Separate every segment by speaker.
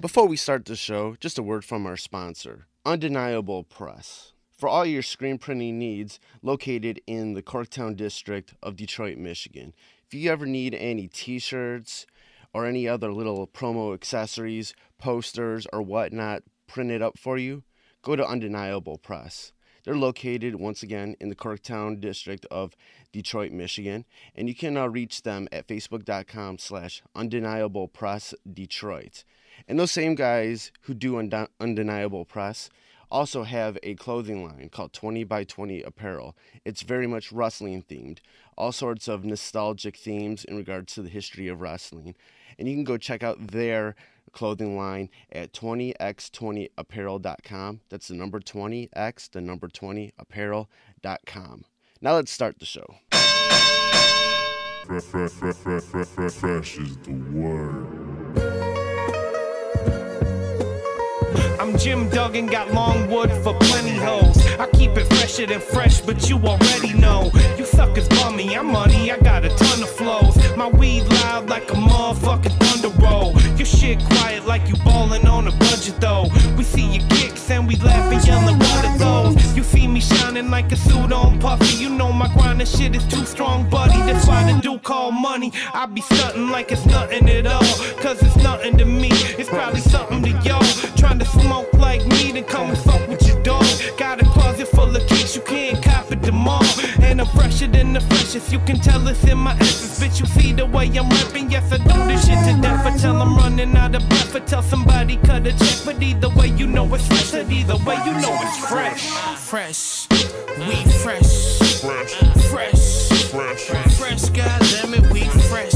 Speaker 1: Before we start the show, just a word from our sponsor, Undeniable Press. For all your screen printing needs, located in the Corktown district of Detroit, Michigan. If you ever need any t-shirts or any other little promo accessories, posters, or whatnot printed up for you, go to Undeniable Press. They're located, once again, in the Corktown district of Detroit, Michigan, and you can reach them at facebook.com/undeniablepressdetroit. And those same guys who do Undeniable Press also have a clothing line called 20 by 20 Apparel. It's very much wrestling themed, all sorts of nostalgic themes in regards to the history of wrestling. And you can go check out their clothing line at 20x20apparel.com. That's the number 20x, the number 20apparel.com. Now let's start the show.
Speaker 2: Fresh is the word.
Speaker 3: I'm Jim Duggan, got long wood for plenty hoes. I keep it fresher than fresh, but you already know. You suckers bummy, I'm money, I got a ton of flows. My weed loud like a motherfucking thunder roll. Your shit quiet like you ballin' on a budget though. We see your kicks and we laugh and yellin' what are those. You see me shining like a suit on puffy. You know my grindin' shit is too strong, buddy. That's why the dude call money. I be stuntin' like it's nothing at all, cause it's nothing to me. It's probably something to y'all. Trying to smoke like me, then come and fuck with your dog. Got a closet full of kicks, you can't cop it them all. And I'm fresher than the freshest, you can tell it's in my essence. Bitch, you see the way I'm rapping, yes I do this shit to death. I tell I'm running out of breath, I tell somebody cut a check. But either way you know it's fresh, and either way you know it's fresh. Fresh, we fresh. Fresh, fresh, fresh, goddammit, we fresh.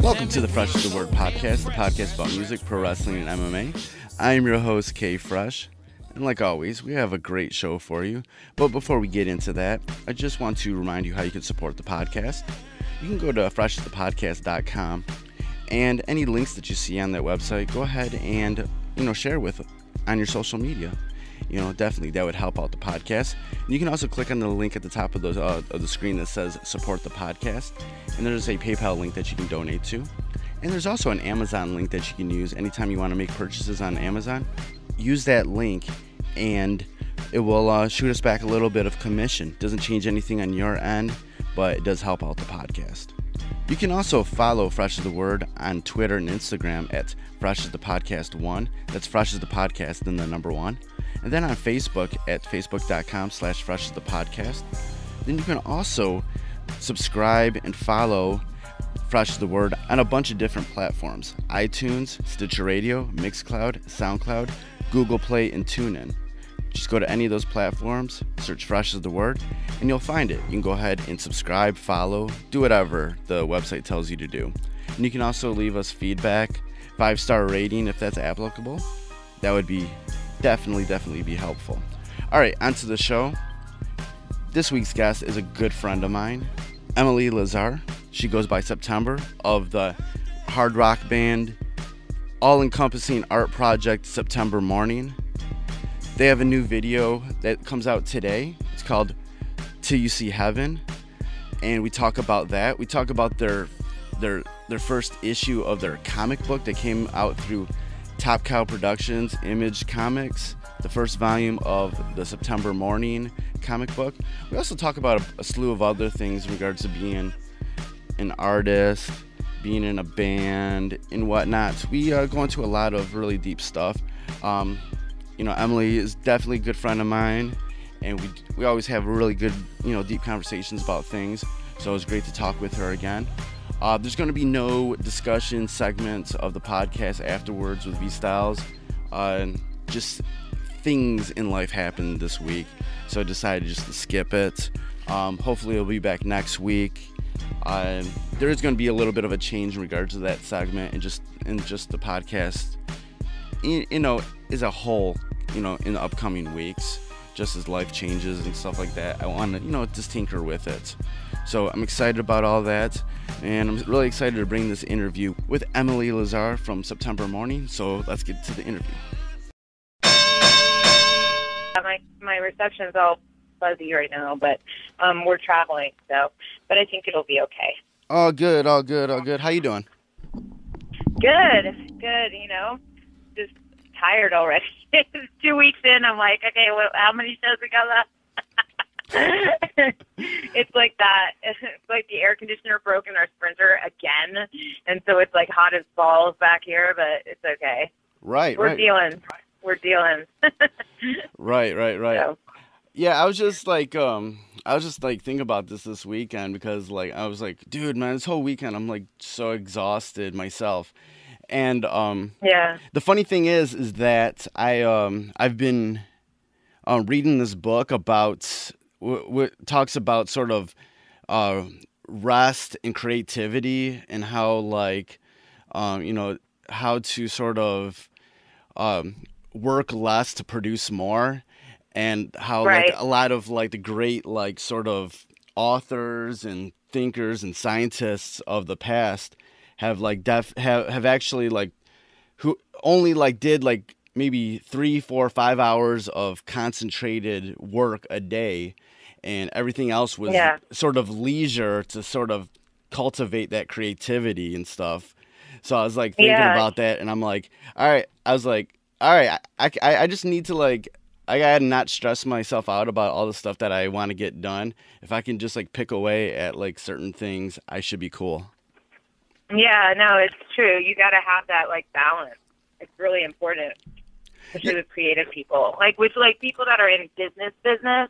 Speaker 1: Welcome to the Fresh is the Word podcast, the podcast about music, pro wrestling, and MMA. I am your host, K Fresh, and like always, we have a great show for you. But before we get into that, I just want to remind you how you can support the podcast. You can go to freshthepodcast.com, and any links that you see on that website, go ahead and share with on your social media. Definitely that would help out the podcast. And you can also click on the link at the top of the screen that says support the podcast, and there's a PayPal link that you can donate to, and there's also an Amazon link that you can use anytime you want to make purchases on Amazon. Use that link and it will shoot us back a little bit of commission. Doesn't change anything on your end, but it does help out the podcast. You can also follow Fresh is the Word on Twitter and Instagram at Fresh is the Podcast 1. That's Fresh is the Podcast and the number 1. And then on Facebook at facebook.com/Fresh is the Podcast. Then you can also subscribe and follow Fresh is the Word on a bunch of different platforms: iTunes, Stitcher Radio, Mixcloud, SoundCloud, Google Play, and TuneIn. Just go to any of those platforms, search Fresh is the Word, and you'll find it. You can go ahead and subscribe, follow, do whatever the website tells you to do. And you can also leave us feedback, 5-star rating if that's applicable. That would be definitely be helpful. All right, on to the show. This week's guest is a good friend of mine, Emily Lazar. She goes by September, of the hard rock band, all-encompassing art project September Mourning. They have a new video that comes out today. It's called Till You See Heaven, and we talk about that. We talk about their first issue of their comic book that came out through Top Cow Productions, Image Comics, the first volume of the September Mourning comic book. We also talk about a slew of other things in regards to being an artist, being in a band, and whatnot. We go into a lot of really deep stuff. Emily is definitely a good friend of mine, and we always have really good, deep conversations about things. So it was great to talk with her again. There's going to be no discussion segments of the podcast afterwards with V-Styles. Just things in life happened this week, so I decided just to skip it. Hopefully it'll be back next week. There is going to be a little bit of a change in regards to that segment and just the podcast, as a whole, in the upcoming weeks, just as life changes and stuff like that. I want to, just tinker with it. So I'm excited about all that, and I'm really excited to bring this interview with Emily Lazar from September Mourning. So let's get to the interview.
Speaker 4: My reception's all fuzzy right now, but we're traveling, but I think it'll be okay.
Speaker 1: All good. How you doing?
Speaker 4: Good, good. Just tired already. 2 weeks in, I'm like, okay, well, how many shows we got left? It's like that. It's like the air conditioner broke in our Sprinter again, and so it's like hot as balls back here, but it's okay.
Speaker 1: Right,
Speaker 4: We're
Speaker 1: right.
Speaker 4: dealing. We're dealing.
Speaker 1: Right.
Speaker 4: So,
Speaker 1: Yeah, I was just thinking about this weekend because like I was like, dude, man, this whole weekend I'm like so exhausted myself. And
Speaker 4: yeah.
Speaker 1: the funny thing is that I've been reading this book about talks about sort of rest and creativity and how like how to sort of work less to produce more, and how like
Speaker 4: Right.
Speaker 1: a lot of like the great like sort of authors and thinkers and scientists of the past have like have actually like who only like did like maybe 3, 4, 5 hours of concentrated work a day, and everything else was
Speaker 4: Yeah.
Speaker 1: sort of leisure to sort of cultivate that creativity and stuff. So I was like thinking
Speaker 4: Yeah.
Speaker 1: about that, and I'm like, all right. I was like, all right. I just need to like I gotta not stress myself out about all the stuff that I want to get done. If I can just like pick away at like certain things, I should be cool.
Speaker 4: Yeah, no, it's true. You got to have that like balance. It's really important, especially with creative people. Like with like people that are in business,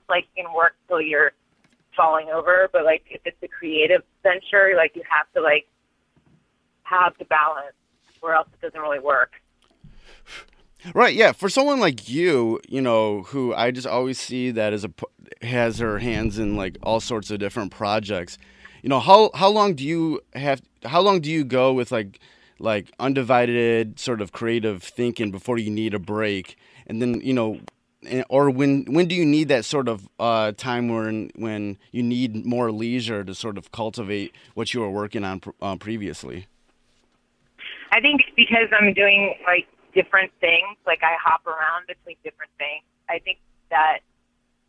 Speaker 4: like you can work till you're falling over, but like if it's a creative venture, like you have to like have the balance, or else it doesn't really work.
Speaker 1: Right, yeah. For someone like you, who I just always see that has her hands in like all sorts of different projects. How long do you go with like undivided sort of creative thinking before you need a break? And then, or when do you need that sort of time when you need more leisure to sort of cultivate what you were working on previously?
Speaker 4: I think because I'm doing like different things, like I hop around between different things. I think that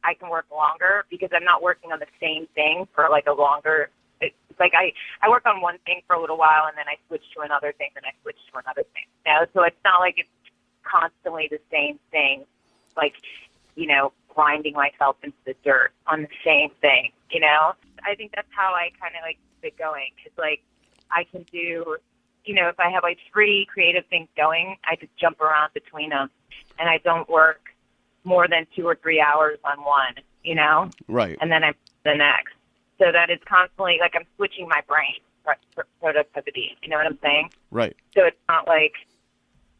Speaker 4: I can work longer because I'm not working on the same thing for like a longer. It's like I work on one thing for a little while and then I switch to another thing, then I switch to another thing. So it's not like it's constantly the same thing, like grinding myself into the dirt on the same thing. I think that's how I kind of like keep it going, because like I can do. If I have like 3 creative things going, I just jump around between them, and I don't work more than 2 or 3 hours on one,
Speaker 1: Right.
Speaker 4: and then I'm the next. So that it's constantly like I'm switching my brain for productivity. You know what I'm saying?
Speaker 1: Right.
Speaker 4: So it's not like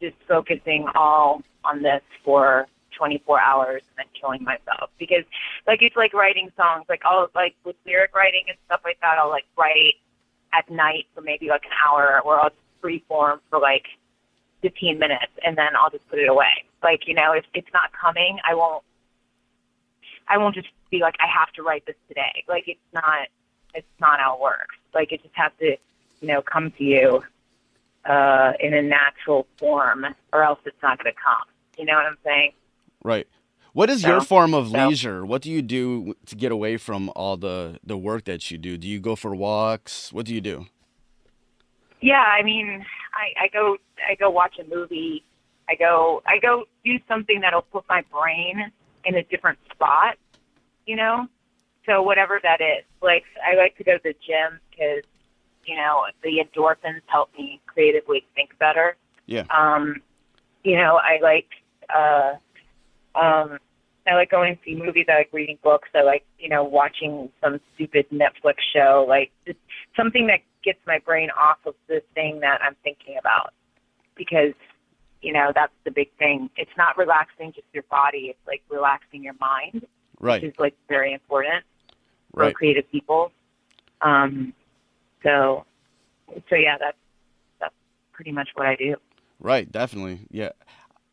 Speaker 4: just focusing all on this for 24 hours and then killing myself, because like it's like writing songs, like all like with lyric writing and stuff like that, I'll like write at night for maybe like an hour, or I'll just freeform for like 15 minutes and then I'll just put it away. Like, if it's not coming, I won't just be like, I have to write this today. Like it's not how it works. Like it just has to, come to you in a natural form, or else it's not going to come. You know what I'm saying?
Speaker 1: Right. What is your form of leisure? What do you do to get away from all the work that you do? Do you go for walks? What do you do?
Speaker 4: Yeah, I mean, I go watch a movie. I go do something that'll put my brain in a different spot, So whatever that is. Like I like to go to the gym because, the endorphins help me creatively think better.
Speaker 1: Yeah.
Speaker 4: I like going to see movies. I like reading books. I like, watching some stupid Netflix show, like just something that gets my brain off of the thing that I'm thinking about. Because, that's the big thing. It's not relaxing just your body. It's like relaxing your mind,
Speaker 1: Right.
Speaker 4: which is like very important for
Speaker 1: Right.
Speaker 4: creative people. So yeah, that's pretty much what I do.
Speaker 1: Right, definitely. Yeah.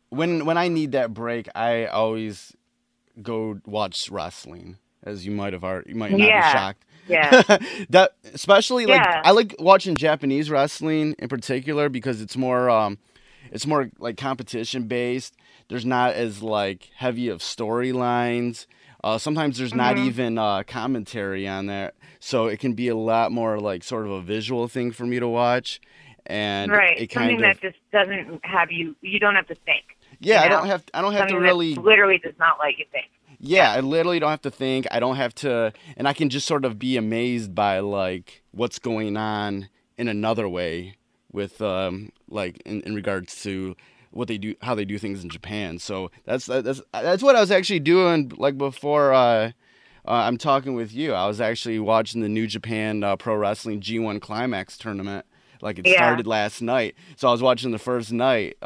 Speaker 1: When I need that break, I always go watch wrestling, as you might not be shocked.
Speaker 4: Yeah.
Speaker 1: That especially like
Speaker 4: Yeah.
Speaker 1: I like watching Japanese wrestling in particular because it's more like competition based. There's not as like heavy of storylines. Sometimes there's not even commentary on that, so it can be a lot more like sort of a visual thing for me to watch. and
Speaker 4: right.
Speaker 1: it kind
Speaker 4: Something that just doesn't have you don't have to think.
Speaker 1: Yeah,
Speaker 4: you know?
Speaker 1: I don't have
Speaker 4: Something
Speaker 1: to really.
Speaker 4: that literally does not let you think.
Speaker 1: Yeah, I literally don't have to think. I don't have to, and I can just sort of be amazed by like what's going on in another way with like in regards to what they do, how they do things in Japan. So that's what I was actually doing like before I'm talking with you. I was actually watching the New Japan Pro Wrestling G1 Climax tournament. Like it started last night, so I was watching the first night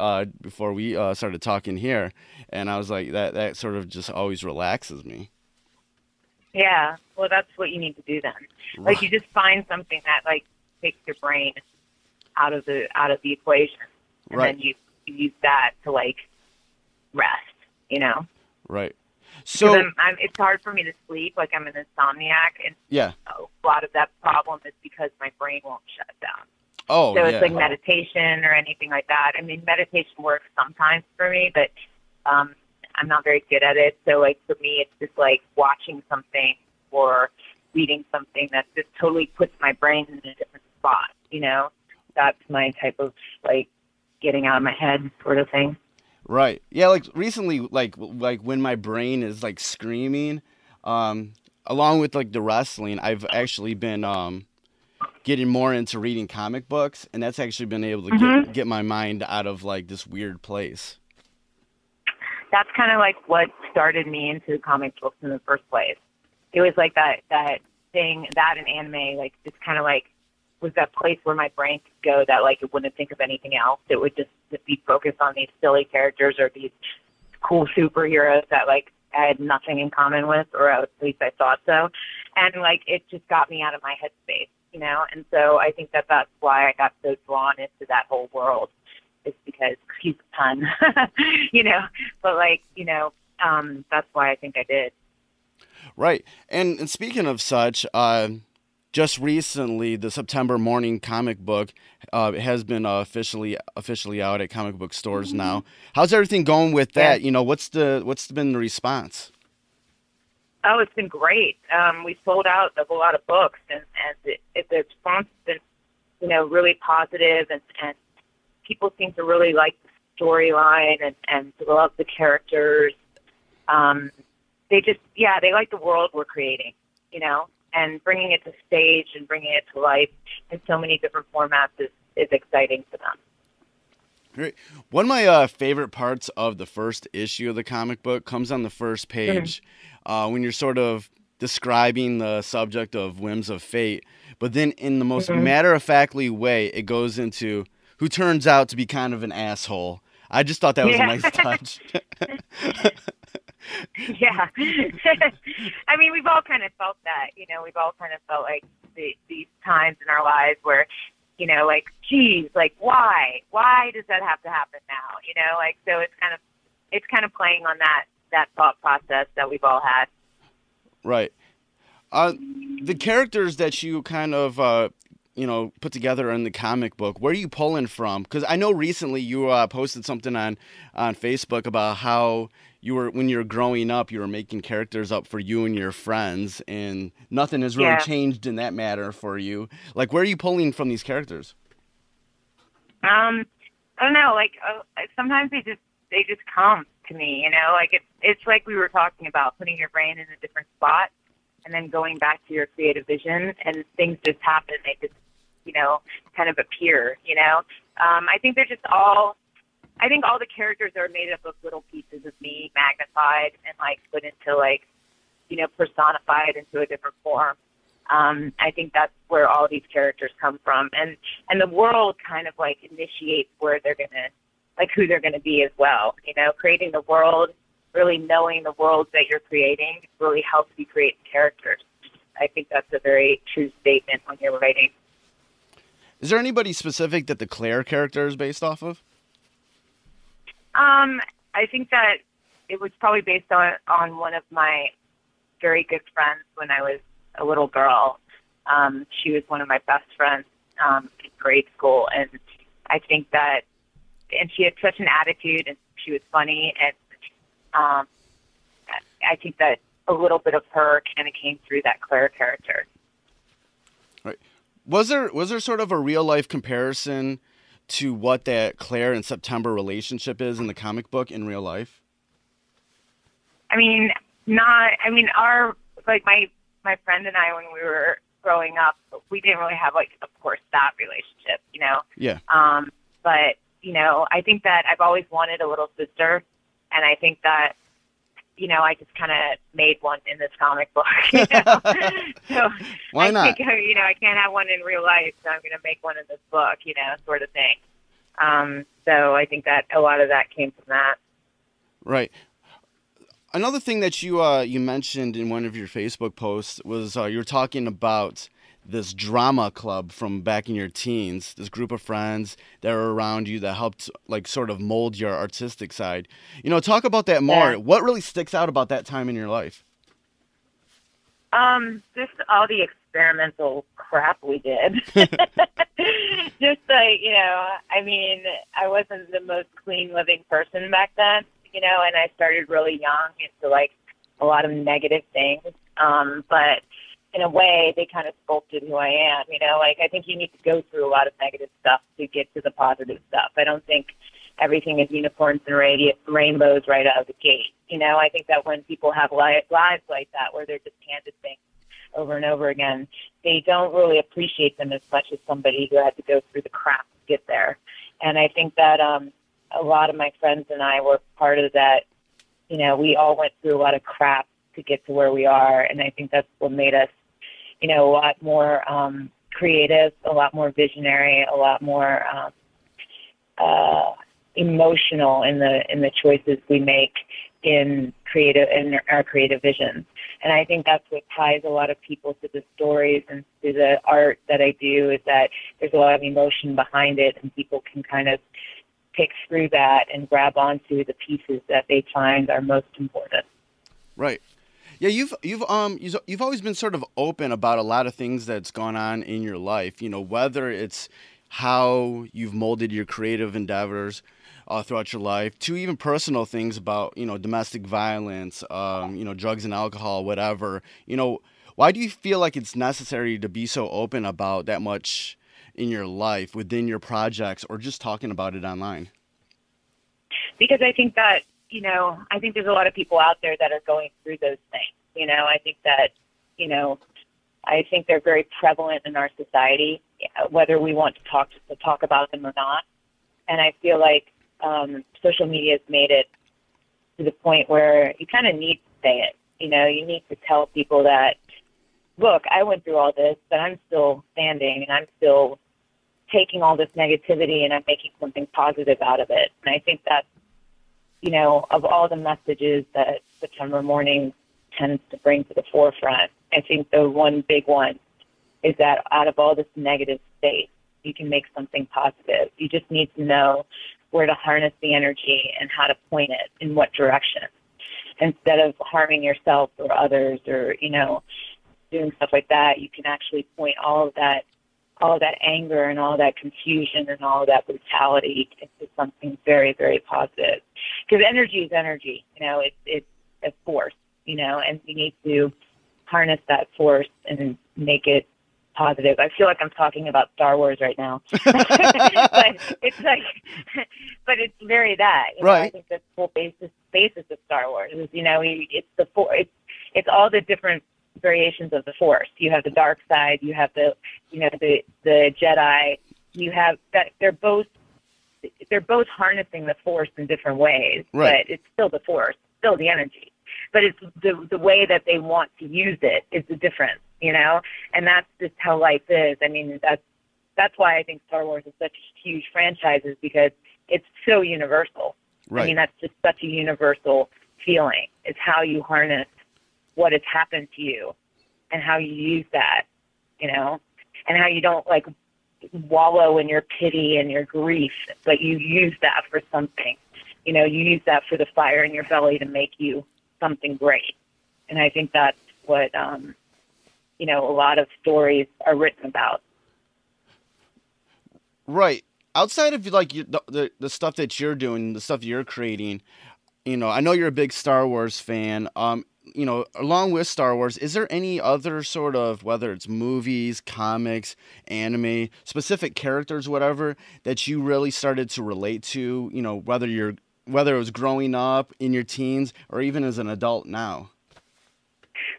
Speaker 1: before we started talking here, and I was like, that sort of just always relaxes me.
Speaker 4: Yeah, well, that's what you need to do then. Like, you just find something that like takes your brain out of the equation, and then you use that to like rest. You know.
Speaker 1: Right. So
Speaker 4: it's hard for me to sleep. Like I'm an insomniac, and
Speaker 1: yeah,
Speaker 4: a lot of that problem is because my brain won't shut down.
Speaker 1: Oh,
Speaker 4: so it's like meditation or anything like that. I mean, meditation works sometimes for me, but I'm not very good at it. So like for me, it's just like watching something or reading something that just totally puts my brain in a different spot. You know, that's my type of like getting out of my head sort of thing.
Speaker 1: Right. Yeah. Like recently, like when my brain is like screaming, along with like the wrestling, I've actually been getting more into reading comic books, and that's actually been able to get my mind out of like this weird place.
Speaker 4: That's kind of like what started me into comic books in the first place. It was like that thing, that and anime, like just kind of like was that place where my brain could go that like it wouldn't think of anything else. It would just be focused on these silly characters or these cool superheroes that like I had nothing in common with, or at least I thought so. And like it just got me out of my headspace. You know, and so I think that that's why I got so drawn into that whole world. Is because, excuse the pun, you know, but like, you know, that's why I think I did.
Speaker 1: Right. And speaking of such, just recently, the September Mourning comic book has been officially out at comic book stores now. How's everything going with that? You know, what's been the response?
Speaker 4: Oh, it's been great. We sold out of a lot of books, and the response has been, you know, really positive, and people seem to really like the storyline and love the characters. They just, they like the world we're creating, you know, and bringing it to stage and bringing it to life in so many different formats is exciting for them.
Speaker 1: Great. One of my favorite parts of the first issue of the comic book comes on the first page. When you're sort of describing the subject of whims of fate, but then in the most matter-of-factly way, it goes into who turns out to be kind of an asshole. I just thought that was a nice touch.
Speaker 4: Yeah. I mean, we've all kind of felt that, you know, we've all kind of felt like these times in our lives where, you know, like, geez, like, why does that have to happen now? You know, like, so it's kind of playing on that thought process that we've all had.
Speaker 1: Right. The characters that you kind of, you know, put together in the comic book, where are you pulling from? Because I know recently you posted something on Facebook about how when you were growing up, you were making characters up for you and your friends, and nothing has really changed in that matter for you. Like, where are you pulling from these characters?
Speaker 4: I don't know. Like, sometimes they just come to me, you know, like it's like we were talking about putting your brain in a different spot and then going back to your creative vision, and things just happen. They just, you know, kind of appear, you know. I think all the characters are made up of little pieces of me magnified and like put into like, you know, personified into a different form. I think that's where all these characters come from, and the world kind of like initiates where they're gonna, like, who they're gonna be as well. You know, creating the world, really knowing the world that you're creating really helps you create characters. I think that's a very true statement when you're writing.
Speaker 1: Is there anybody specific that the Claire character is based off of?
Speaker 4: I think that it was probably based on one of my very good friends when I was a little girl. She was one of my best friends in grade school, and I think that, and she had such an attitude, and she was funny, and I think that a little bit of her kind of came through that Claire character.
Speaker 1: Right. Was there sort of a real life comparison to what that Claire and September relationship is in the comic book in real life?
Speaker 4: I mean, not. I mean, our like my friend and I, when we were growing up, we didn't really have like, of course, that relationship, you know.
Speaker 1: Yeah.
Speaker 4: But you know, I think that I've always wanted a little sister, and I think that, you know, I just kind of made one in this comic book. You know? So
Speaker 1: why not?
Speaker 4: I think, you know, I can't have one in real life, so I'm going to make one in this book, you know, sort of thing. So I think that a lot of that came from that.
Speaker 1: Right. Another thing that you mentioned in one of your Facebook posts was you were talking about this drama club from back in your teens, this group of friends that were around you that helped like sort of mold your artistic side. You know, talk about that more.
Speaker 4: Yeah.
Speaker 1: What really sticks out about that time in your life?
Speaker 4: Just all the experimental crap we did. Just like, you know, I mean, I wasn't the most clean living person back then, you know, and I started really young into like a lot of negative things. But in a way, they kind of sculpted who I am, you know, like I think you need to go through a lot of negative stuff to get to the positive stuff. I don't think everything is unicorns and rainbows right out of the gate. You know, I think that when people have lives like that, where they're just handed things over and over again, they don't really appreciate them as much as somebody who had to go through the crap to get there. And I think that a lot of my friends and I were part of that. You know, we all went through a lot of crap to get to where we are, and I think that's what made us, you know, a lot more creative, a lot more visionary, a lot more emotional in the choices we make in our creative vision. And I think that's what ties a lot of people to the stories and to the art that I do, is that there's a lot of emotion behind it, and people can kind of pick through that and grab onto the pieces that they find are most important.
Speaker 1: Right. Yeah, you've always been sort of open about a lot of things that's gone on in your life. You know, whether it's how you've molded your creative endeavors throughout your life, to even personal things about, you know, domestic violence, you know, drugs and alcohol, whatever. You know, why do you feel like it's necessary to be so open about that much in your life, within your projects, or just talking about it online?
Speaker 4: Because I think that, you know, I think there's a lot of people out there that are going through those things. You know, I think that, you know, I think they're very prevalent in our society, whether we want to talk about them or not. And I feel like social media has made it to the point where you kind of need to say it. You know, you need to tell people that, look, I went through all this, but I'm still standing, and I'm still taking all this negativity, and I'm making something positive out of it. And I think that's, you know, of all the messages that September Mourning tends to bring to the forefront, I think the one big one is that out of all this negative space, you can make something positive. You just need to know where to harness the energy and how to point it in what direction, instead of harming yourself or others, or, you know, doing stuff like that. You can actually point all of that anger and all that confusion and all of that brutality into something very, very positive. Because energy is energy, you know, it's a force, you know, and we need to harness that force and make it positive. I feel like I'm talking about Star Wars right now. But it's like, but it's very that, you know,
Speaker 1: right.
Speaker 4: I think that's the whole basis of Star Wars is, you know, it's all the different variations of the Force. You have the dark side, you have the, you know, the Jedi, you have that, they're both harnessing the Force in different ways,
Speaker 1: right.
Speaker 4: But it's still the Force, still the energy. But it's the way that they want to use it is the difference, you know? And that's just how life is. I mean, that's why I think Star Wars is such a huge franchise, is because it's so universal.
Speaker 1: Right.
Speaker 4: I mean, that's just such a universal feeling. It's how you harness what has happened to you and how you use that, you know, and how you don't like wallow in your pity and your grief, but you use that for something, you know, you use that for the fire in your belly to make you something great. And I think that's what, you know, a lot of stories are written about.
Speaker 1: Right. Outside of like the stuff that you're doing, the stuff you're creating, you know, I know you're a big Star Wars fan. along with Star Wars, is there any other sort of, whether it's movies, comics, anime, specific characters, whatever, that you really started to relate to, whether it was growing up in your teens or even as an adult now?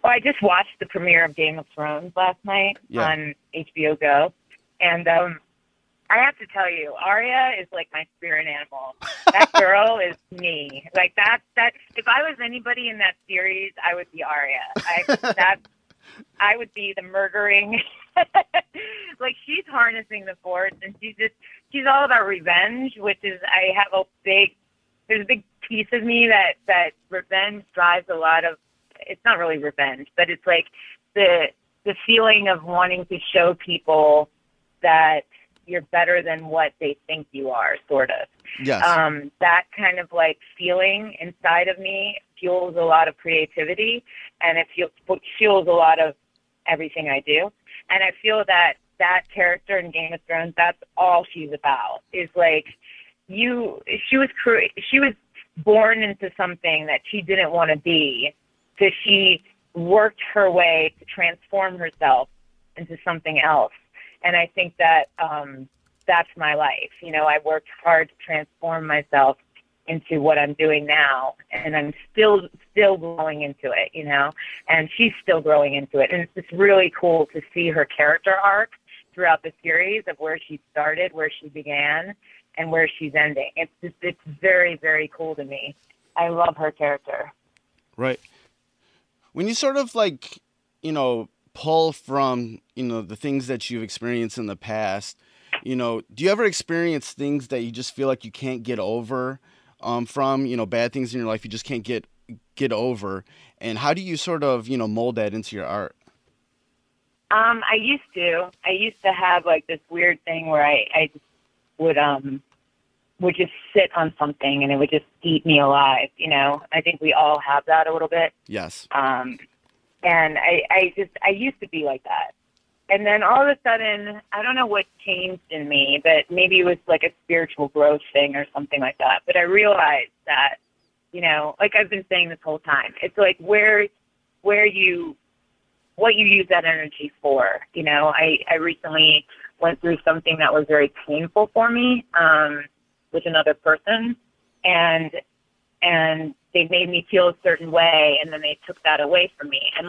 Speaker 4: Well, I just watched the premiere of Game of Thrones last night on HBO Go, and I have to tell you, Arya is like my spirit animal. That girl is me. Like that. If I was anybody in that series, I would be Arya. I would be the murdering. Like she's harnessing the force, and she's all about revenge, which is there's a big piece of me that revenge drives a lot of. It's not really revenge, but it's like the feeling of wanting to show people that you're better than what they think you are, sort of.
Speaker 1: Yes.
Speaker 4: That kind of like feeling inside of me fuels a lot of creativity, and it fuels a lot of everything I do. And I feel that character in Game of Thrones, that's all she's about. Is like she was born into something that she didn't want to be. So she worked her way to transform herself into something else. And I think that that's my life. I worked hard to transform myself into what I'm doing now, and I'm still growing into it, and she's still growing into it. And it's just really cool to see her character arc throughout the series of where she started, where she began, and where she's ending. It's very, very cool to me. I love her character.
Speaker 1: Right. When you sort of pull from, the things that you've experienced in the past, do you ever experience things that you just feel like you can't get over from, bad things in your life you just can't get over? And how do you sort of, mold that into your art?
Speaker 4: I used to have like this weird thing where I just would just sit on something and it would just eat me alive. I think we all have that a little bit.
Speaker 1: Yes.
Speaker 4: And I used to be like that. And then all of a sudden, I don't know what changed in me, but maybe it was like a spiritual growth thing or something like that. But I realized that, like I've been saying this whole time, it's like what you use that energy for. I recently went through something that was very painful for me, with another person, and they made me feel a certain way, and then they took that away from me. And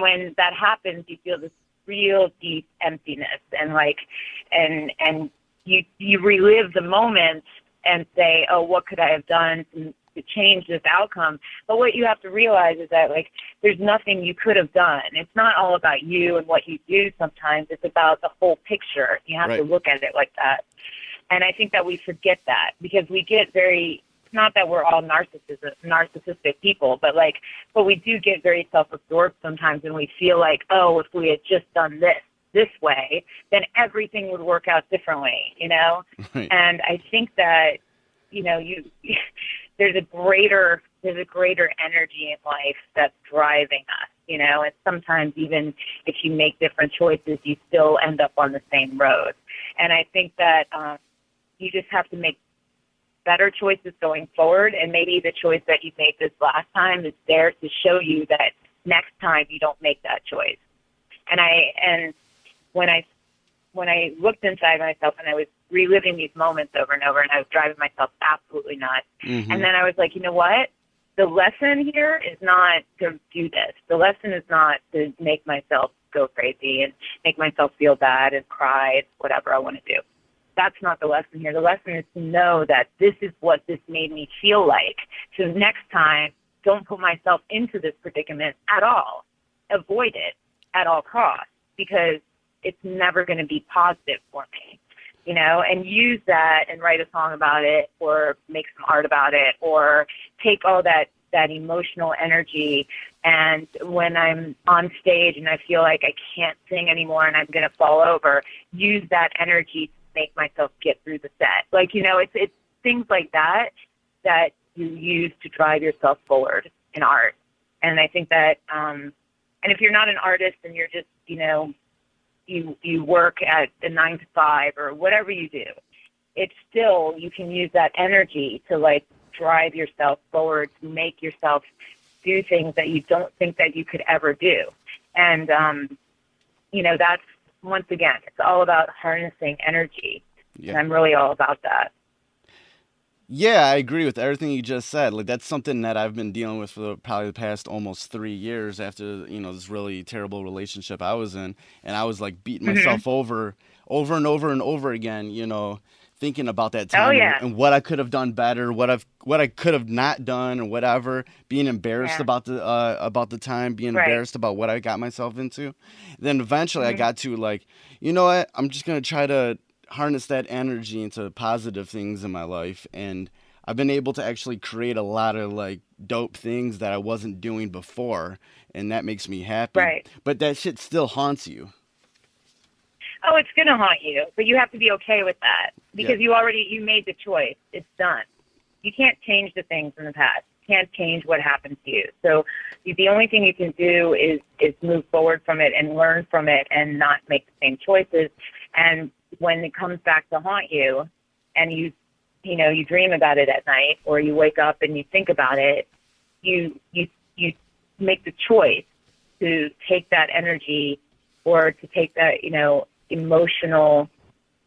Speaker 4: when that happens, you feel this real deep emptiness, and you relive the moment and say, oh, what could I have done to change this outcome? But what you have to realize is that there's nothing you could have done. It's not all about you and what you do sometimes. It's about the whole picture. You have to look at it like that. And I think that we forget that because we get not that we're all narcissistic people, but we do get very self-absorbed sometimes, and we feel like, oh, if we had just done this way, then everything would work out differently, Right. And I think that, there's a greater energy in life that's driving us, and sometimes even if you make different choices, you still end up on the same road. And I think that you just have to make better choices going forward, and maybe the choice that you made this last time is there to show you that next time you don't make that choice. And when I looked inside myself and I was reliving these moments over and over, and I was driving myself absolutely nuts. Mm-hmm. And then I was like, you know what? The lesson here is not to do this. The lesson is not to make myself go crazy and make myself feel bad and cry and whatever I want to do. That's not the lesson here. The lesson is to know that this is what this made me feel like. So next time, don't put myself into this predicament at all. Avoid it at all costs, because it's never going to be positive for me, and use that and write a song about it, or make some art about it, or take all that emotional energy. And when I'm on stage and I feel like I can't sing anymore and I'm going to fall over, use that energy to make myself get through the set. It's things like that you use to drive yourself forward in art. And I think that, and if you're not an artist and you're just, you work at a 9 to 5 or whatever you do, it's still, you can use that energy to drive yourself forward, to make yourself do things that you don't think that you could ever do. And, that's, once again, it's all about harnessing energy. Yeah. And I'm really all about that.
Speaker 1: Yeah, I agree with everything you just said. Like, that's something that I've been dealing with for probably the past almost 3 years after, this really terrible relationship I was in. And I was like beating myself over and over and over again, thinking about that time and what I could have done better, what I could have not done or whatever, being embarrassed about the time, being embarrassed about what I got myself into. Then eventually I got to like, you know what, I'm just going to try to harness that energy into positive things in my life. And I've been able to actually create a lot of like dope things that I wasn't doing before. And that makes me happy.
Speaker 4: Right.
Speaker 1: But that shit still haunts you.
Speaker 4: Oh, it's going to haunt you, but you have to be okay with that because you made the choice. It's done. You can't change the things in the past. You can't change what happened to you. So the only thing you can do is move forward from it and learn from it and not make the same choices. And when it comes back to haunt you and you dream about it at night or you wake up and you think about it, you make the choice to take that energy or to take that, emotional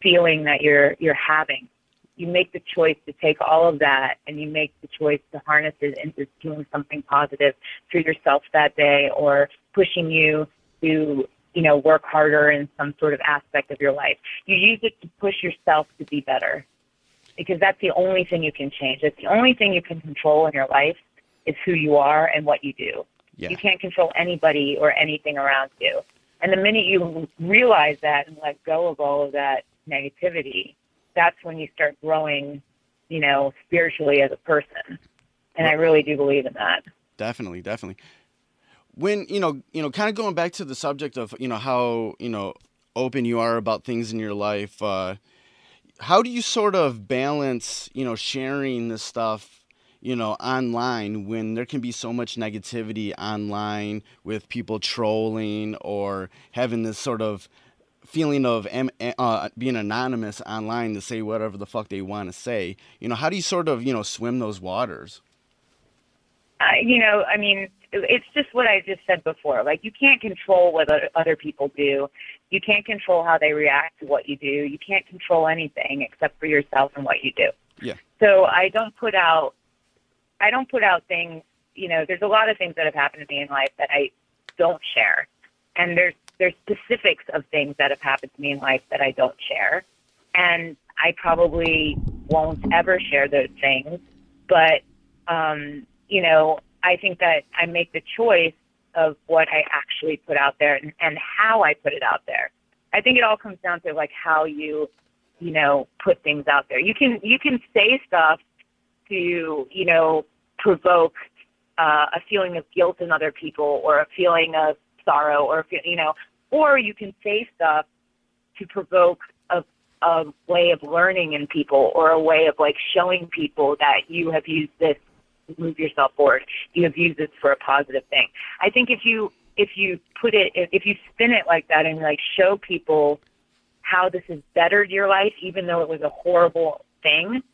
Speaker 4: feeling that you're having. You make the choice to take all of that and you make the choice to harness it into doing something positive for yourself that day or pushing you to, work harder in some sort of aspect of your life. You use it to push yourself to be better because that's the only thing you can change. It's the only thing you can control in your life is who you are and what you do. Yeah. You can't control anybody or anything around you. And the minute you realize that and let go of all of that negativity, that's when you start growing, spiritually as a person. And I really do believe in that.
Speaker 1: Definitely. When, kind of going back to the subject of, how, open you are about things in your life, how do you sort of balance, sharing this stuff, online when there can be so much negativity online with people trolling or having this sort of feeling of being anonymous online to say whatever the fuck they want to say? How do you sort of, swim those waters?
Speaker 4: It's just what I just said before. Like, you can't control what other people do. You can't control how they react to what you do. You can't control anything except for yourself and what you do.
Speaker 1: Yeah.
Speaker 4: So I don't put out things, there's a lot of things that have happened to me in life that I don't share. And there's specifics of things that have happened to me in life that I don't share. And I probably won't ever share those things. But, I think that I make the choice of what I actually put out there and how I put it out there. I think it all comes down to like how you put things out there. You can say stuff to, provoke a feeling of guilt in other people or a feeling of sorrow or you can say stuff to provoke a way of learning in people or a way of like showing people that you have used this to move yourself forward. You have used this for a positive thing. I think if you spin it like that and like show people how this has bettered your life, even though it was a horrible thing,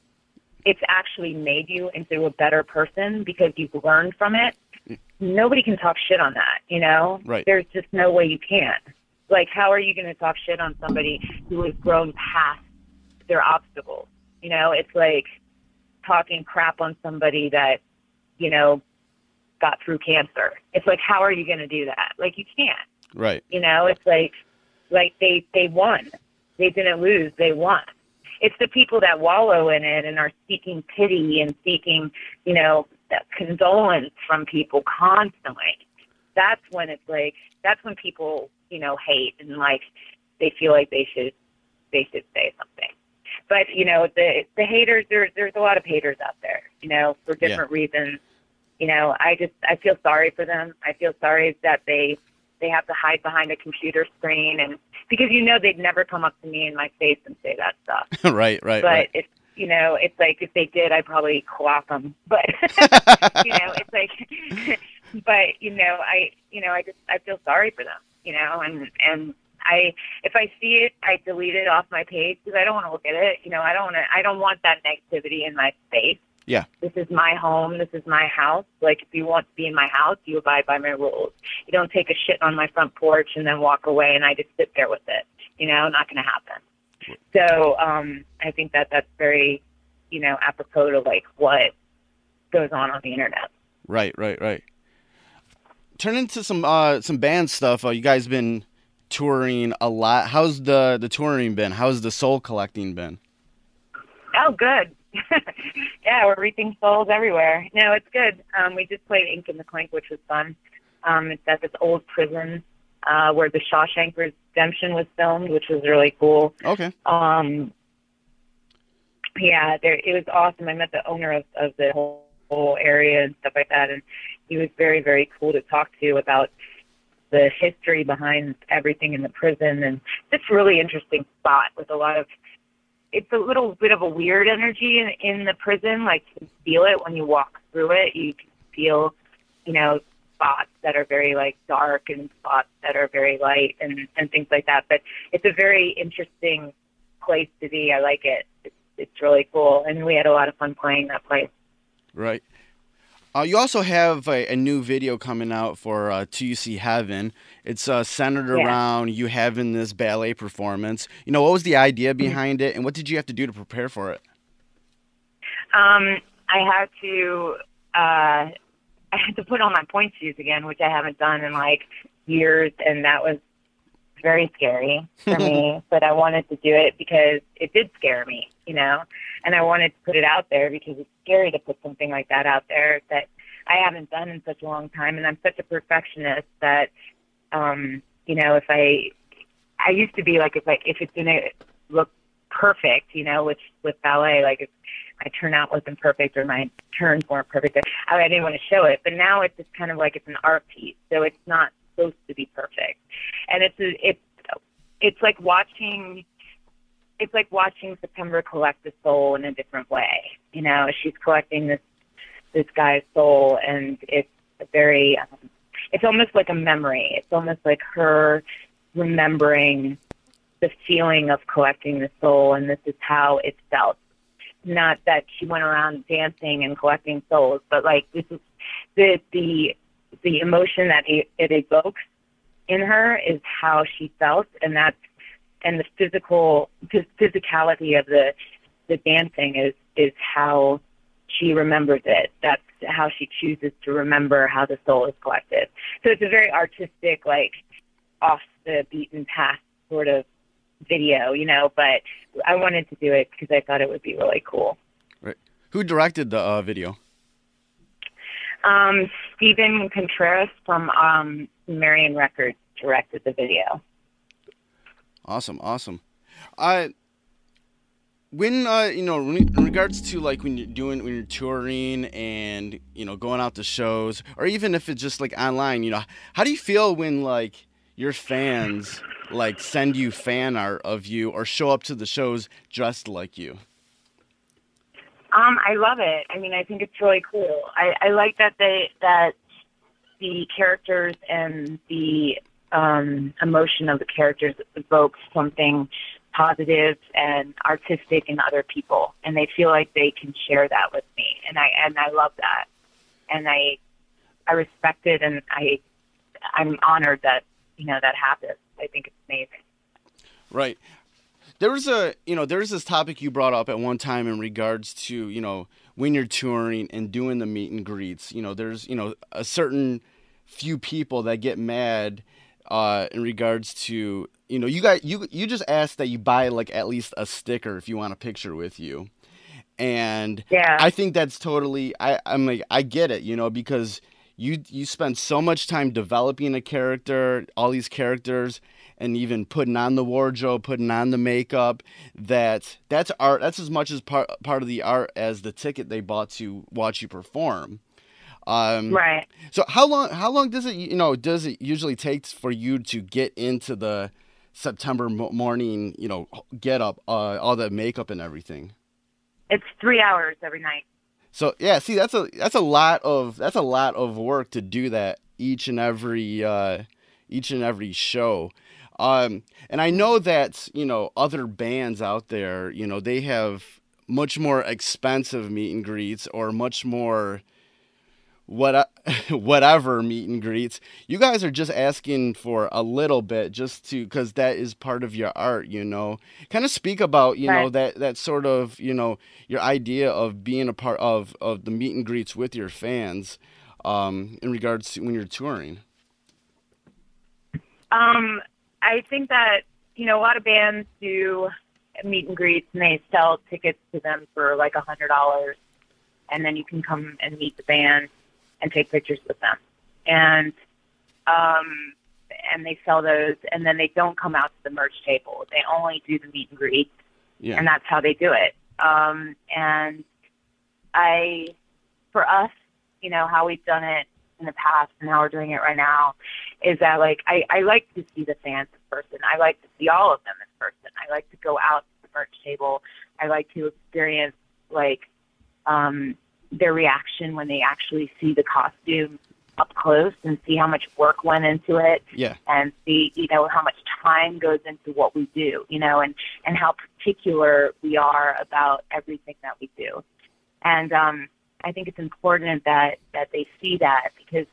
Speaker 4: it's actually made you into a better person because you've learned from it. Nobody can talk shit on that, Right. There's just no way you can. Like, how are you going to talk shit on somebody who has grown past their obstacles? It's like talking crap on somebody that, got through cancer. It's like, how are you going to do that? Like, you can't.
Speaker 1: Right.
Speaker 4: It's like they won. They didn't lose. They won. It's the people that wallow in it and are seeking pity and seeking, that condolence from people constantly. That's when people, hate and like they feel like they should say something. But, the haters, there's a lot of haters out there, for different reasons. I feel sorry for them. I feel sorry that they have to hide behind a computer screen and because, they'd never come up to me in my face and say that stuff.
Speaker 1: Right.
Speaker 4: But it's, it's like if they did, I'd probably clock them. But, it's like, but, I feel sorry for them, and if I see it, I delete it off my page because I don't want to look at it. I don't want that negativity in my space.
Speaker 1: Yeah.
Speaker 4: This is my home. This is my house. Like, if you want to be in my house, you abide by my rules. You don't take a shit on my front porch and then walk away and I just sit there with it. Not going to happen. So I think that that's very, apropos to like what goes on the internet.
Speaker 1: Right. Turn into some band stuff. You guys been touring a lot. How's the touring been? How's the soul collecting been?
Speaker 4: Oh, good. Yeah, we're reaping souls everywhere. No, it's good. We just played Ink and the Clink, which was fun. It's at this old prison where the Shawshank Redemption was filmed, which was really cool.
Speaker 1: Okay.
Speaker 4: Yeah, it was awesome. I met the owner of the whole area and stuff like that, and he was very, very cool to talk to about the history behind everything in the prison, and just really interesting spot with a lot of. It's a little bit of a weird energy in the prison. Like, you can feel it when you walk through it. You can feel, spots that are very like dark and spots that are very light and things like that. But it's a very interesting place to be. I like it. It's really cool, and we had a lot of fun playing that place.
Speaker 1: Right. You also have a new video coming out for Till You See Heaven. It's centered around you having this ballet performance. What was the idea behind it, and what did you have to do to prepare for it?
Speaker 4: I had to put on my pointe shoes again, which I haven't done in like years, and that was very scary for me. But I wanted to do it because it did scare me, and I wanted to put it out there because it's scary to put something like that out there that I haven't done in such a long time. And I'm such a perfectionist that, if I used to be like, if it's going to look perfect, with ballet, like if my turnout wasn't perfect or my turns weren't perfect, I didn't want to show it. But now it's just kind of like it's an art piece, so it's not supposed to be perfect. And it's like watching September collect the soul in a different way. She's collecting this guy's soul, and it's it's almost like a memory. It's almost like her remembering the feeling of collecting the soul, and this is how it felt. Not that she went around dancing and collecting souls, but like this is the emotion that it evokes in her is how she felt, and the physicality of the dancing is how she remembers it. That's how she chooses to remember how the soul is collected. So it's a very artistic, like off the beaten path sort of video, but I wanted to do it because I thought it would be really cool.
Speaker 1: Right. Who directed the video?
Speaker 4: Steven Contreras from Marion Records directed the video.
Speaker 1: Awesome. When in regards to like when you're touring and going out to shows, or even if it's just like online, how do you feel when like your fans like send you fan art of you or show up to the shows dressed like you?
Speaker 4: I love it. I mean, I think it's really cool. I like that the characters and the emotion of the characters evokes something positive and artistic in other people, and they feel like they can share that with me, and I love that, and I respect it, and I'm honored that that happens. I think it's amazing.
Speaker 1: Right. There was this topic you brought up at one time in regards to when you're touring and doing the meet and greets. There's a certain few people that get mad in regards to you just asked that you buy like at least a sticker if you want a picture with you, and
Speaker 4: yeah.
Speaker 1: I think that's totally I'm like I get it, because you spend so much time developing a character, all these characters, and even putting on the wardrobe, putting on the makeup. That's art. That's as much as part of the art as the ticket they bought to watch you perform.
Speaker 4: Right.
Speaker 1: So how long does it usually take for you to get into the September Mourning, get up, all the makeup and everything?
Speaker 4: It's 3 hours every night.
Speaker 1: So yeah, see, that's a lot of work to do that each and every show. And I know that other bands out there, they have much more expensive meet and greets or much more whatever meet and greets. You guys are just asking for a little bit just to, because that is part of your art, kind of speak about,
Speaker 4: Right.
Speaker 1: that sort of, your idea of being a part of the meet and greets with your fans, in regards to when you're touring.
Speaker 4: I think that, a lot of bands do meet and greets and they sell tickets to them for like $100, and then you can come and meet the band and take pictures with them. And they sell those, and then they don't come out to the merch table. They only do the meet and greet,
Speaker 1: Yeah.
Speaker 4: and that's how they do it. And for us, how we've done it in the past and how we're doing it right now is that, like, I like to see the fans in person. I like to see all of them in person. I like to go out to the merch table. I like to experience, like, their reaction when they actually see the costume up close and see how much work went into it.
Speaker 1: Yeah.
Speaker 4: And see, how much time goes into what we do, and how particular we are about everything that we do. And I think it's important that they see that, because,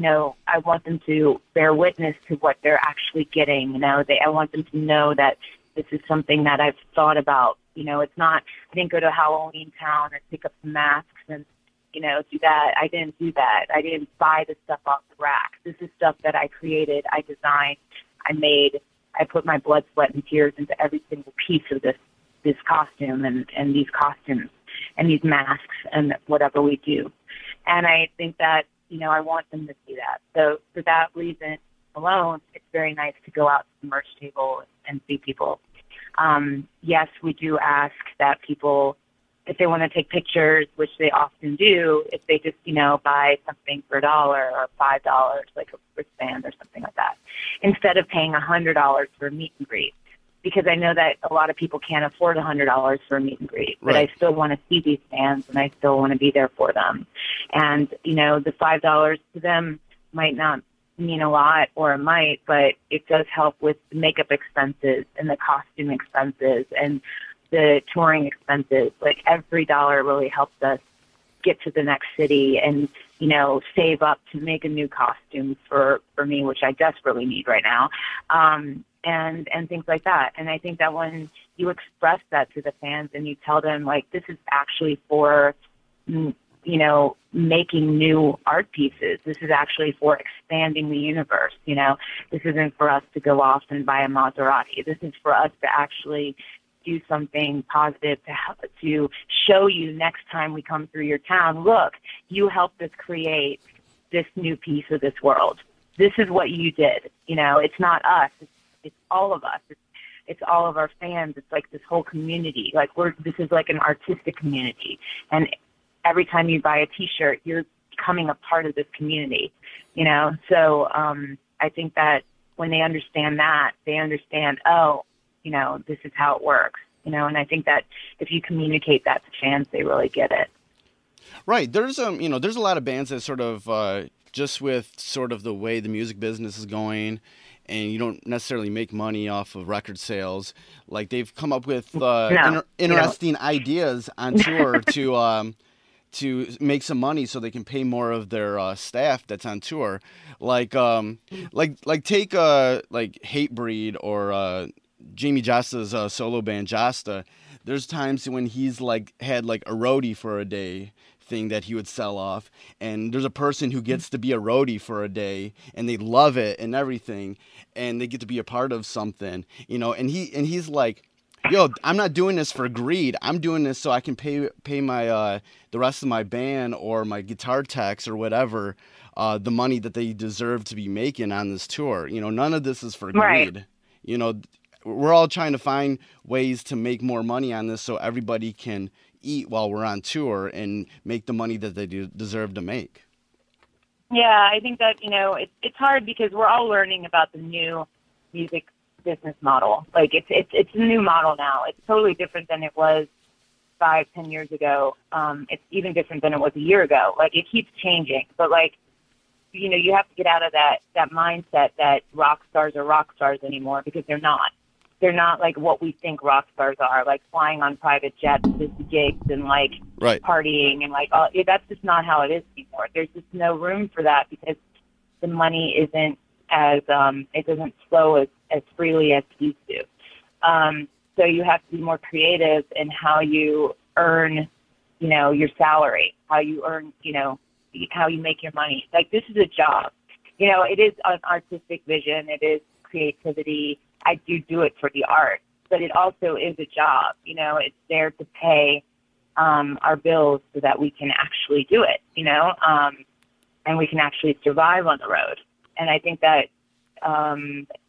Speaker 4: I want them to bear witness to what they're actually getting. I want them to know that this is something that I've thought about. It's not, I didn't go to Halloween Town and pick up some masks and, do that. I didn't do that. I didn't buy the stuff off the rack. This is stuff that I created, I designed, I made. I put my blood, sweat, and tears into every single piece of this costume and these costumes and these masks and whatever we do. And I think that, I want them to see that. So for that reason alone, it's very nice to go out to the merch table and see people. Yes, we do ask that people, if they want to take pictures, which they often do, if they just, buy something for $1 or $5, like a wristband or something like that, instead of paying $100 for a meet and greet. Because I know that a lot of people can't afford $100 for a meet and greet, but
Speaker 1: Right.
Speaker 4: I still want to see these fans and I still want to be there for them. And, the $5 to them might not mean a lot, or it might, but it does help with the makeup expenses and the costume expenses and the touring expenses. Like, every dollar really helps us get to the next city and, save up to make a new costume for me, which I desperately need right now. And things like that. And I think that when you express that to the fans and you tell them, like, this is actually for, making new art pieces. This is actually for expanding the universe. This isn't for us to go off and buy a Maserati. This is for us to actually do something positive to show you next time we come through your town. Look, you helped us create this new piece of this world. This is what you did. It's not us. It's all of us. It's all of our fans. It's like this whole community. Like, this is like an artistic community. And every time you buy a T-shirt, you're becoming a part of this community, So I think that when they understand that, they understand, this is how it works, and I think that if you communicate that to fans, they really get it.
Speaker 1: Right. There's there's a lot of bands that sort of just with sort of the way the music business is going, and you don't necessarily make money off of record sales. Like, they've come up with interesting ideas on tour to make some money so they can pay more of their staff that's on tour. Like take like Hatebreed or Jamie Jasta's solo band Jasta. There's times when he's like had like a roadie for a day thing that he would sell off, and there's a person who gets to be a roadie for a day and they love it and everything, and they get to be a part of something, and he's like, yo, I'm not doing this for greed. I'm doing this so I can pay my the rest of my band or my guitar techs or whatever the money that they deserve to be making on this tour. None of this is for greed.
Speaker 4: Right.
Speaker 1: We're all trying to find ways to make more money on this so everybody can eat while we're on tour and make the money that they deserve to make.
Speaker 4: Yeah, I think that, it's hard because we're all learning about the new music business model. Like, it's a new model now. It's totally different than it was 5-10 years ago. It's even different than it was a year ago. Like, it keeps changing. But, like, you have to get out of that mindset that rock stars are rock stars anymore, because they're not. they're not like what we think rock stars are, like flying on private jets to gigs and like
Speaker 1: Right.
Speaker 4: partying and like that's just not how it is anymore. There's just no room for that because the money isn't as it doesn't flow as freely as it used to. So you have to be more creative in how you earn, you know, your salary, how you earn, you know, how you make your money. Like, this is a job. You know, it is an artistic vision. It is creativity. I do it for the art, but it also is a job. You know, it's there to pay our bills so that we can actually do it, you know, and we can actually survive on the road. And I think that,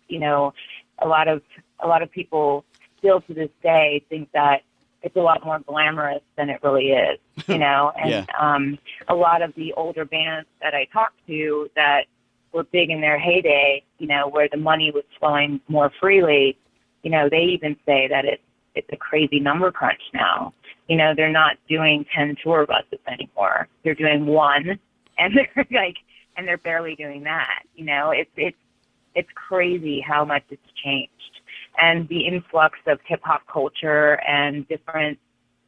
Speaker 4: you know, a lot of people still to this day think that it's a lot more glamorous than it really is, you know, and a lot of the older bands that I talked to that were big in their heyday, you know, where the money was flowing more freely, you know, they even say that it's a crazy number crunch now. You know, they're not doing 10 tour buses anymore. They're doing one, and they're barely doing that. You know, it's crazy how much it's changed. And the influx of hip hop culture and different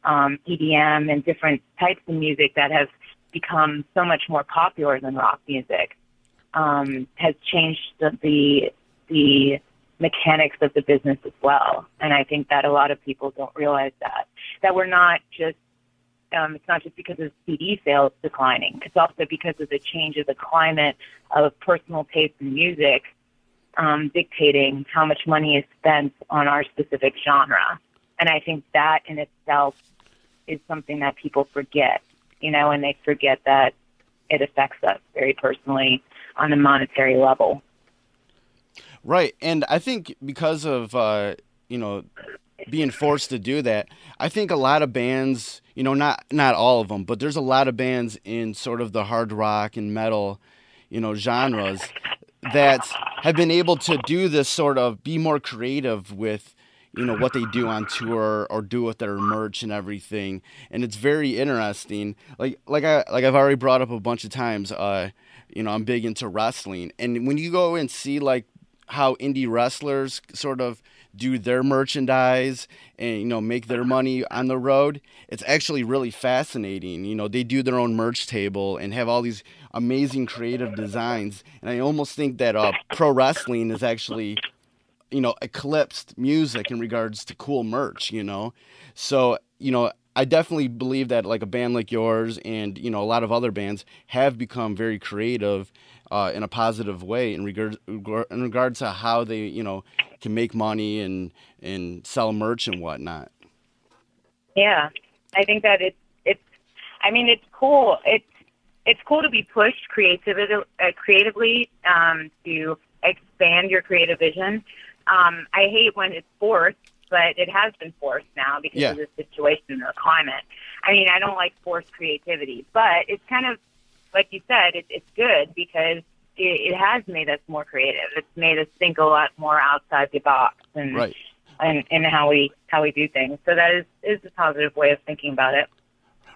Speaker 4: EDM and different types of music that have become so much more popular than rock music has changed the mechanics of the business as well. And I think that a lot of people don't realize that we're not just, it's not just because of CD sales declining. It's also because of the change of the climate of personal taste in music dictating how much money is spent on our specific genre. And I think that in itself is something that people forget, you know, and they forget that it affects us very personally on a monetary level.
Speaker 1: Right. And I think because of, you know, being forced to do that, I think a lot of bands, you know, not all of them, but there's a lot of bands in sort of the hard rock and metal, you know, genres that have been able to do this sort of be more creative with, you know, what they do on tour or do with their merch and everything. And it's very interesting. Like I've already brought up a bunch of times, you know, I'm big into wrestling. And when you go and see like how indie wrestlers sort of do their merchandise and, you know, make their money on the road, it's actually really fascinating. You know, they do their own merch table and have all these amazing creative designs. And I almost think that pro wrestling is actually, you know, eclipsed music in regards to cool merch, you know. So, you know, I definitely believe that like a band like yours and, you know, a lot of other bands have become very creative in a positive way in regards to how they, you know, can make money and sell merch and whatnot.
Speaker 4: Yeah, I think that it's cool. It's cool to be pushed creatively to expand your creative vision. I hate when it's forced, but it has been forced now because of the situation and the climate. I mean, I don't like forced creativity, but it's kind of, like you said, it's good because it has made us more creative. It's made us think a lot more outside the box and how we do things. So that is a positive way of thinking about it.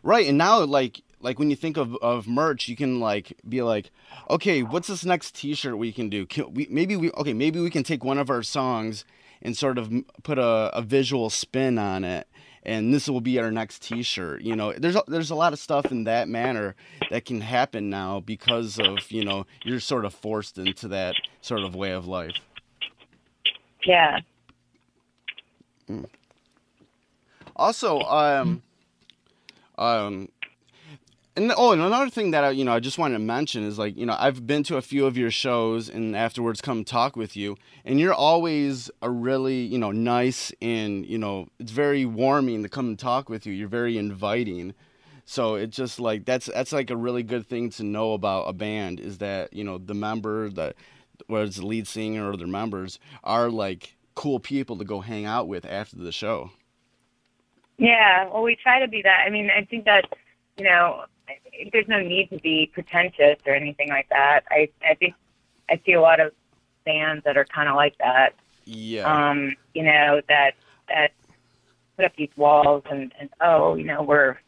Speaker 1: Right, and now like when you think of merch, you can like be like, okay, what's this next T-shirt we can do? Maybe we can take one of our songs and sort of put a visual spin on it, and this will be our next T-shirt. You know, there's a lot of stuff in that manner that can happen now because of, you know, you're sort of forced into that sort of way of life.
Speaker 4: Yeah.
Speaker 1: Also, and another thing that I just wanted to mention is, like, you know, I've been to a few of your shows and afterwards come talk with you, and you're always a really, you know, nice and, you know, it's very warming to come and talk with you. You're very inviting. So it's just like, that's like a really good thing to know about a band is that, you know, the member, whether it's the lead singer or their members are like cool people to go hang out with after the show.
Speaker 4: Yeah, well, we try to be that. I mean, I think that, you know, there's no need to be pretentious or anything like that. I think I see a lot of bands that are kind of like that.
Speaker 1: Yeah.
Speaker 4: You know, that put up these walls and you know, we're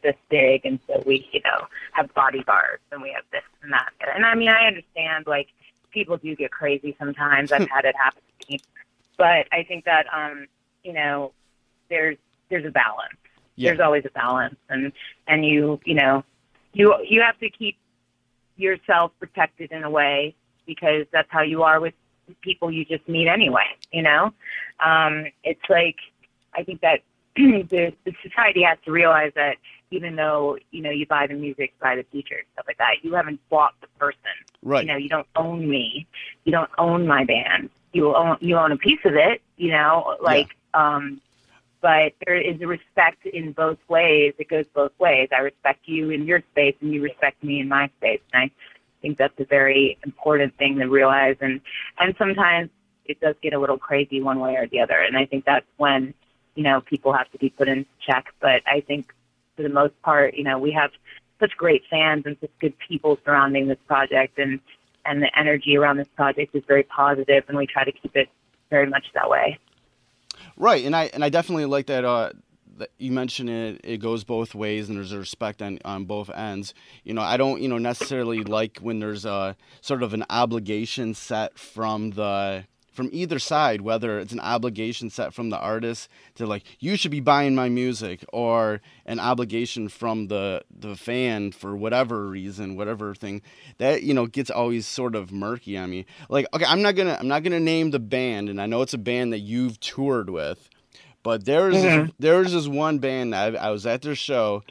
Speaker 4: this big, and so we, you know, have bodyguards and we have this and that. And I mean, I understand, like, people do get crazy sometimes. I've had it happen to me. But I think that, there's a balance.
Speaker 1: Yeah.
Speaker 4: There's always a balance. And you have to keep yourself protected in a way, because that's how you are with people you just meet anyway, It's like, I think that the society has to realize that even though, you buy the music, buy the t-shirts, stuff like that, you haven't bought the person.
Speaker 1: Right.
Speaker 4: You don't own me. You don't own my band. You own a piece of it, but there is a respect in both ways. It goes both ways. I respect you in your space, and you respect me in my space. And I think that's a very important thing to realize. And sometimes it does get a little crazy one way or the other. And I think that's when, people have to be put in check. But I think for the most part, we have such great fans and such good people surrounding this project, and the energy around this project is very positive, and we try to keep it very much that way.
Speaker 1: Right, and I definitely like that. That you mentioned it goes both ways, and there's a respect on both ends. I don't necessarily like when there's a sort of an obligation set from either side, whether it's an obligation set from the artist to like, you should be buying my music, or an obligation from the fan for whatever reason, whatever thing that gets always sort of murky on me. Like, okay, I'm not gonna name the band, and I know it's a band that you've toured with, but there's this one band that I was at their show.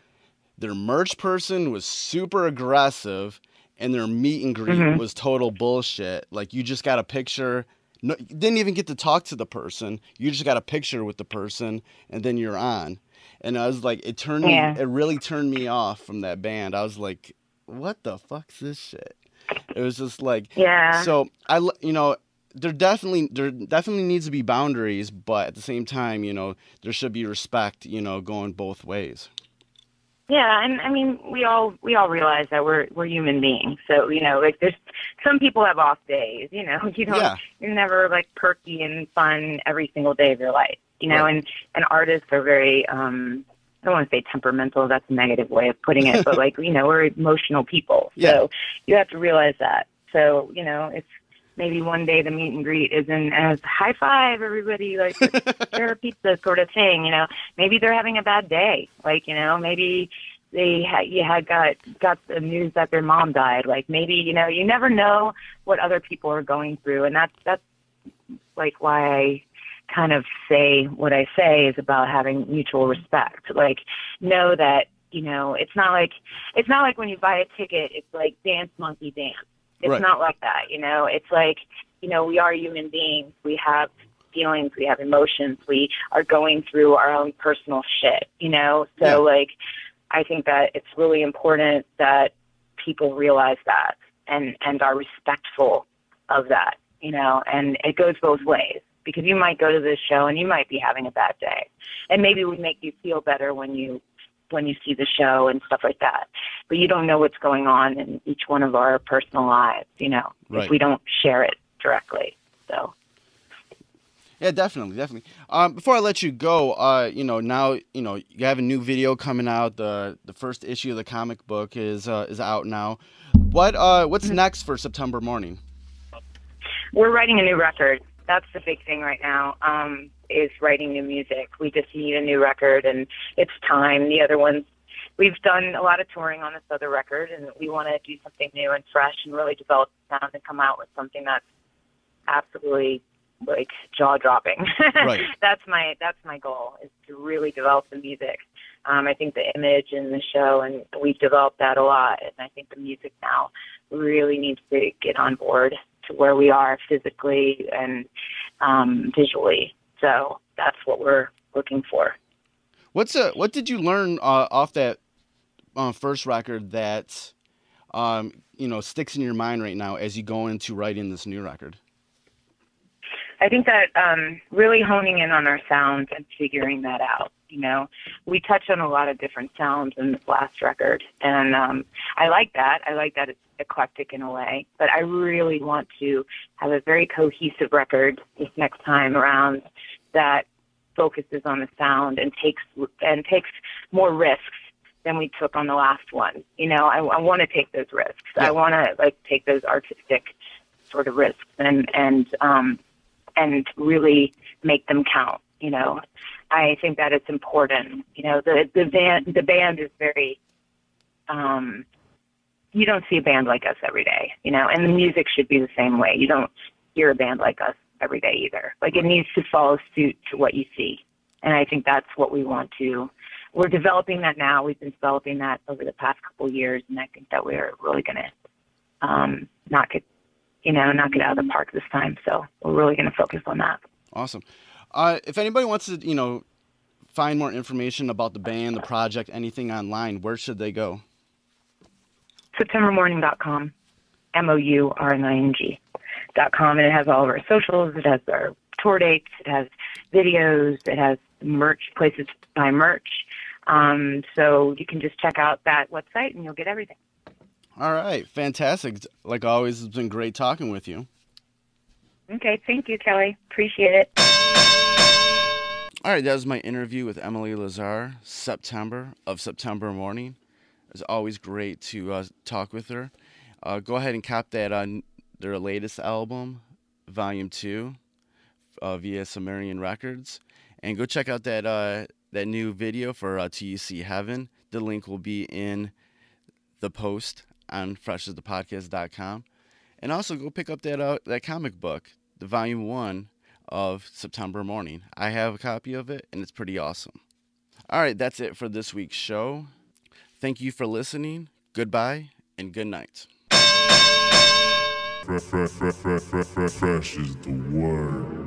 Speaker 1: Their merch person was super aggressive, and their meet and greet was total bullshit. Like, you just got a picture. No, you didn't even get to talk to the person. You just got a picture with the person, and then you're on. And I was like, it really turned me off from that band. I was like, what the fuck's this shit? It was just like, So there definitely needs to be boundaries, but at the same time, there should be respect, going both ways.
Speaker 4: Yeah, and I mean, we all realize that we're human beings. So like, there's some people have off days. You're never like perky and fun every single day of your life.
Speaker 1: Right.
Speaker 4: And artists are very I don't want to say temperamental. That's a negative way of putting it, but like we're emotional people. So you have to realize that. So it's maybe one day the meet and greet isn't as high five everybody, like share a pizza sort of thing. Maybe they're having a bad day. Like maybe they got the news that their mom died. Like maybe you never know what other people are going through, and that's like why I kind of say what I say is about having mutual respect. Like, know that it's not like when you buy a ticket, it's like dance monkey dance. It's not like that, It's like, we are human beings. We have feelings. We have emotions. We are going through our own personal shit, So, like, I think that it's really important that people realize that and are respectful of that, And it goes both ways, because you might go to this show and you might be having a bad day. And maybe it would make you feel better when you see the show and stuff like that. But you don't know what's going on in each one of our personal lives, if we don't share it directly. So.
Speaker 1: Yeah, definitely. Before I let you go, now, you have a new video coming out. The first issue of the comic book is out now. What's next for September Mourning?
Speaker 4: We're writing a new record. That's the big thing right now, is writing new music. We just need a new record, and it's time. The other ones, we've done a lot of touring on this other record, and we want to do something new and fresh and really develop the sound and come out with something that's absolutely like jaw-dropping. Right. That's my goal, is to really develop the music. I think the image and the show, and we've developed that a lot, and I think the music now really needs to get on board to where we are physically and visually. So that's what we're looking for.
Speaker 1: What did you learn off that first record that sticks in your mind right now as you go into writing this new record?
Speaker 4: I think that really honing in on our sounds and figuring that out. We touch on a lot of different sounds in this last record, and I like that. I like that it's eclectic in a way, but I really want to have a very cohesive record this next time around that focuses on the sound and takes more risks than we took on the last one. I want to take those risks. Yeah. I want to take those artistic sort of risks and and really make them count. You know, I think that it's important. You know, the band is very, you don't see a band like us every day, you know, and the music should be the same way. You don't hear a band like us every day either. Like, it needs to follow suit to what you see. And I think that's what we want to, we're developing that now. We've been developing that over the past couple of years. And I think that we're really going to knock it out of the park this time. So we're really going to focus on that.
Speaker 1: Awesome. If anybody wants to, you know, find more information about the band, the project, anything online, where should they go?
Speaker 4: SeptemberMourning.com, MOURNING.com, and it has all of our socials. It has our tour dates. It has videos. It has merch, places to buy merch. So you can just check out that website and you'll get everything.
Speaker 1: All right. Fantastic. Like always, it's been great talking with you.
Speaker 4: Okay. Thank you, Kelly. Appreciate it.
Speaker 1: All right. That was my interview with Emily Lazar, September Mourning. It's always great to talk with her. Go ahead and cop that on their latest album, Volume 2, via Sumerian Records. And go check out that new video for Till You See Heaven. The link will be in the post on freshasthepodcast.com. And also go pick up that comic book, the Volume 1 of September Mourning. I have a copy of it, and it's pretty awesome. All right, that's it for this week's show. Thank you for listening. Goodbye and good night.
Speaker 2: Fresh is the word.